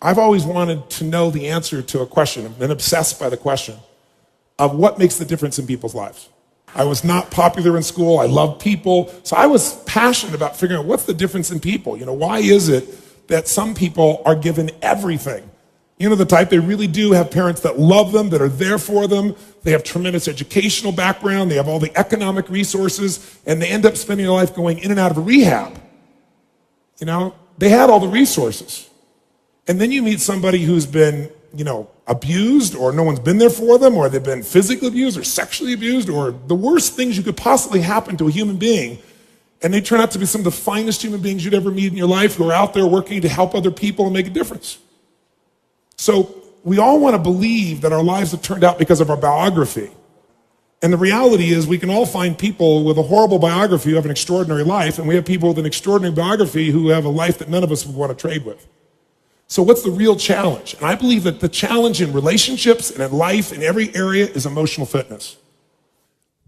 I've always wanted to know the answer to a question. I've been obsessed by the question of what makes the difference in people's lives. I was not popular in school. I loved people. So I was passionate about figuring out what's the difference in people. Why is it that some people are given everything? The type, they really do have parents that love them, that are there for them. They have tremendous educational background. They have all the economic resources, and they end up spending their life going in and out of a rehab. They had all the resources. And then you meet somebody who's been, abused, or no one's been there for them, or they've been physically abused or sexually abused, or the worst things you could possibly happen to a human being. And they turn out to be some of the finest human beings you'd ever meet in your life, who are out there working to help other people and make a difference. So we all want to believe that our lives have turned out because of our biography. And the reality is we can all find people with a horrible biography who have an extraordinary life, and we have people with an extraordinary biography who have a life that none of us would want to trade with. So what's the real challenge? And I believe that the challenge in relationships and in life in every area is emotional fitness.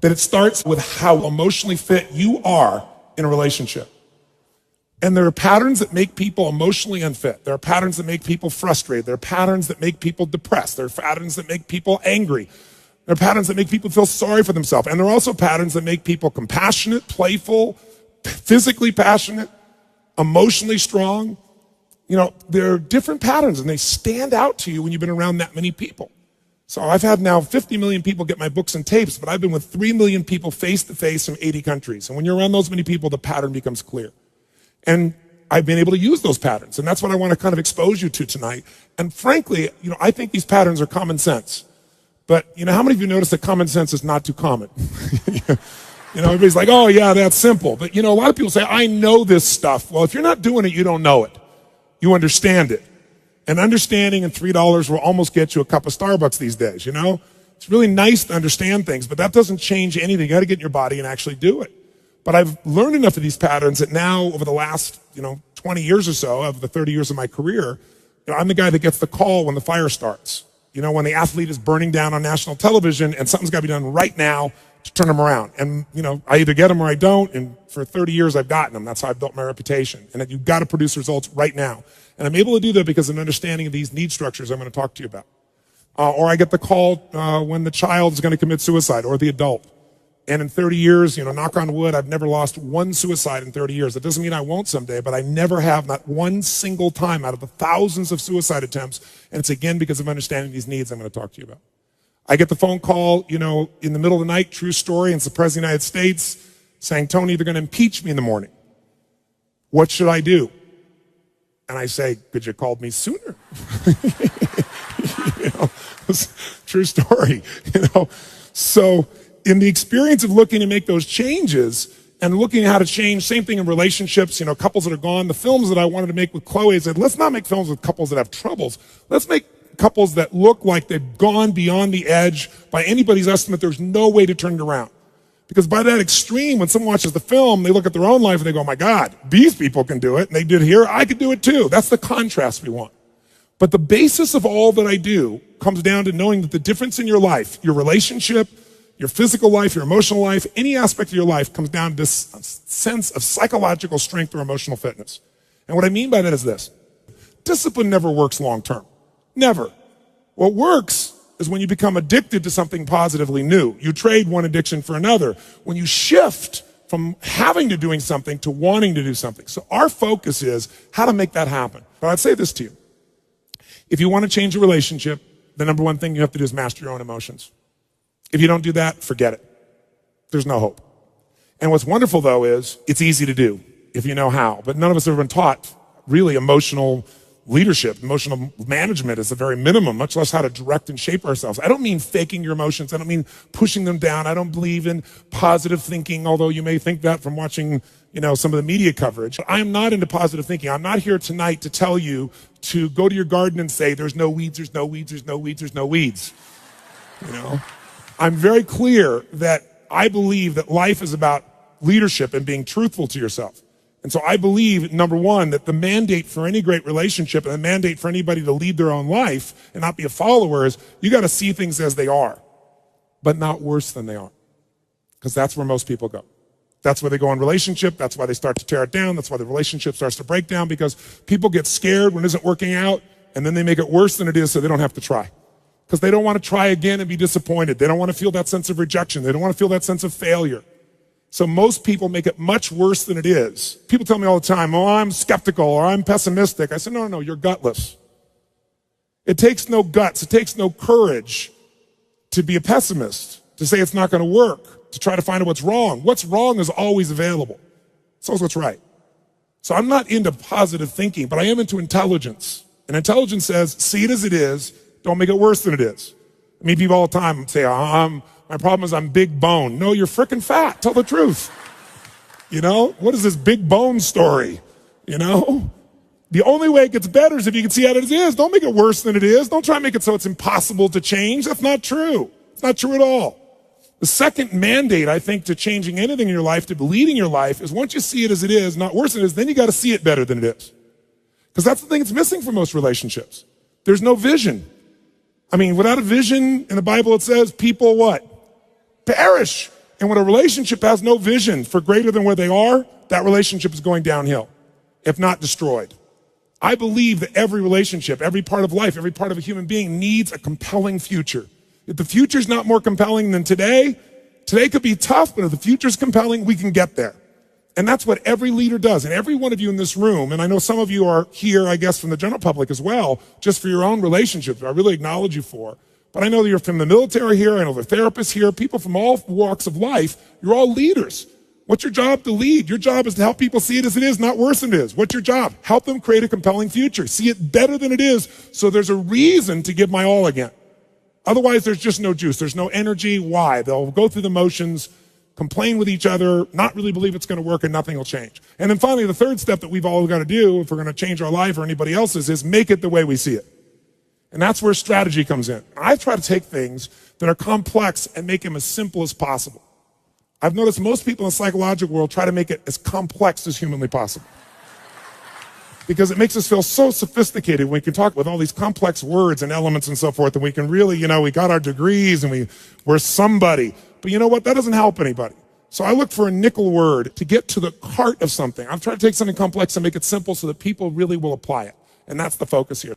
That it starts with how emotionally fit you are in a relationship. And there are patterns that make people emotionally unfit. There are patterns that make people frustrated. There are patterns that make people depressed. There are patterns that make people angry. There are patterns that make people feel sorry for themselves. And there are also patterns that make people compassionate, playful, physically passionate, emotionally strong. There are different patterns, and they stand out to you when you've been around that many people. So I've had now 50 million people get my books and tapes, but I've been with 3 million people face-to-face from 80 countries. And when you're around those many people, the pattern becomes clear. And I've been able to use those patterns, and that's what I want to kind of expose you to tonight. And frankly, I think these patterns are common sense. But, how many of you notice that common sense is not too common? Everybody's like, oh, yeah, that's simple. But, a lot of people say, I know this stuff. Well, if you're not doing it, you don't know it. You understand it. And understanding and $3 will almost get you a cup of Starbucks these days, It's really nice to understand things, but that doesn't change anything. You got to get in your body and actually do it. But I've learned enough of these patterns that now, over the last, 20 years or so, of the 30 years of my career, I'm the guy that gets the call when the fire starts. When the athlete is burning down on national television and something's got to be done right now to turn them around. And, I either get them or I don't. And for 30 years, I've gotten them. That's how I've built my reputation. And that you've got to produce results right now. And I'm able to do that because of an understanding of these need structures I'm going to talk to you about. Or I get the call when the child is going to commit suicide, or the adult. And in 30 years, knock on wood, I've never lost one suicide in 30 years. That doesn't mean I won't someday, but I never have, not one single time out of the thousands of suicide attempts. And it's again because of understanding these needs I'm going to talk to you about. I get the phone call, in the middle of the night, true story, and it's the President of the United States saying, Tony, they're going to impeach me in the morning. What should I do? And I say, could you have called me sooner? True story, So in the experience of looking to make those changes and looking at how to change, same thing in relationships, couples that are gone, the films that I wanted to make with Chloe, I said, let's not make films with couples that have troubles. Let's make couples that look like they've gone beyond the edge. By anybody's estimate, there's no way to turn it around. Because by that extreme, when someone watches the film, they look at their own life and they go, oh my God, these people can do it. And they did here, I could do it too. That's the contrast we want. But the basis of all that I do comes down to knowing that the difference in your life, your relationship, your physical life, your emotional life, any aspect of your life comes down to this sense of psychological strength or emotional fitness. And what I mean by that is this. Discipline never works long term. Never. What works is when you become addicted to something positively new. You trade one addiction for another. When you shift from having to doing something to wanting to do something. So our focus is how to make that happen. But I'd say this to you. If you want to change a relationship, the number one thing you have to do is master your own emotions. If you don't do that, forget it. There's no hope. And what's wonderful, though, is it's easy to do if you know how. But none of us have been taught really emotional leadership. Emotional management is the very minimum, much less how to direct and shape ourselves. I don't mean faking your emotions. I don't mean pushing them down. I don't believe in positive thinking, although you may think that from watching, some of the media coverage. I am not into positive thinking. I'm not here tonight to tell you to go to your garden and say, there's no weeds, there's no weeds, there's no weeds, there's no weeds. I'm very clear that I believe that life is about leadership and being truthful to yourself. And so I believe, number one, that the mandate for any great relationship and the mandate for anybody to lead their own life and not be a follower is you got to see things as they are, but not worse than they are. Because that's where most people go. That's where they go in relationship. That's why they start to tear it down. That's why the relationship starts to break down, because people get scared when it isn't working out and then they make it worse than it is so they don't have to try. Because they don't want to try again and be disappointed. They don't want to feel that sense of rejection. They don't want to feel that sense of failure. So most people make it much worse than it is. People tell me all the time, oh, I'm skeptical or I'm pessimistic. I said, no, you're gutless. It takes no guts. It takes no courage to be a pessimist, to say it's not going to work, to try to find out what's wrong. What's wrong is always available. It's always what's right. So I'm not into positive thinking, but I am into intelligence. And intelligence says, see it as it is. Don't make it worse than it is. I mean, people all the time say, my problem is I'm big bone. No, you're freaking fat. Tell the truth. You know, what is this big bone story? You know, the only way it gets better is if you can see it as it is. Don't make it worse than it is. Don't try to make it so it's impossible to change. That's not true. It's not true at all. The second mandate, I think, to changing anything in your life, to leading your life, is once you see it as it is, not worse than it is, then you got to see it better than it is. Because that's the thing that's missing from most relationships. There's no vision. I mean, without a vision, in the Bible it says people what? Perish. And when a relationship has no vision for greater than where they are, that relationship is going downhill, if not destroyed. I believe that every relationship, every part of life, every part of a human being needs a compelling future. If the future's not more compelling than today could be tough, but if the future's compelling, we can get there. And that's what every leader does. And every one of you in this room, and I know some of you are here, I guess, from the general public as well, just for your own relationships, I really acknowledge you for. But I know that you're from the military here, I know the therapists here, people from all walks of life, you're all leaders. What's your job? To lead. Your job is to help people see it as it is, not worse than it is. What's your job? Help them create a compelling future. See it better than it is, so there's a reason to give my all again. Otherwise, there's just no juice. There's no energy. Why? They'll go through the motions, complain with each other, not really believe it's going to work, and nothing will change. And then finally, the third step that we've all got to do if we're going to change our life or anybody else's is make it the way we see it. And that's where strategy comes in. I try to take things that are complex and make them as simple as possible. I've noticed most people in the psychological world try to make it as complex as humanly possible. Because it makes us feel so sophisticated when we can talk with all these complex words and elements and so forth, and we can really, we got our degrees and we're somebody. But you know what? That doesn't help anybody. So I look for a nickel word to get to the heart of something. I'm trying to take something complex and make it simple so that people really will apply it. And that's the focus here.